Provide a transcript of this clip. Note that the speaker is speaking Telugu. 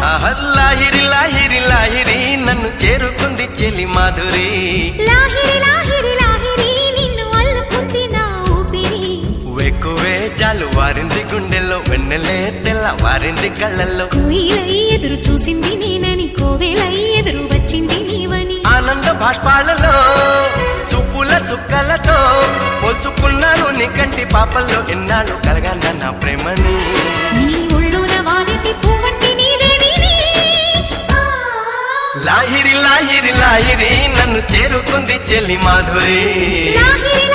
లాహిరి లాహిరి లాహిరి నన్ను చేరుకుంది చెలి మాధురి లాహిరి లాహిరి లాహిరి నిన్ను అల్లుకుంది నా ఊపిరి ఎక్కువే జాలు వారింది గుండెల్లో వెన్నెలే తెల్ల వారింది కళ్ళల్లో కోయిలై ఎదురు చూసింది నేనని కోవెలై ఎదురు వచ్చింది నీవని ఆనంద భాష్పాలలో చూపుల చుక్కలతో పోల్చుకున్నాను నీ కంటి పాపల్లో ఎన్నాళ్ళు కలగన్న నా ప్రేమని నీ ఒళ్ళోన వాలిటి పువ్వంటి నీదేవిని లాహిరి లాహిరి లాహిరి నన్ను చేరుకుంది చెల్లి మాధురి లాహిరి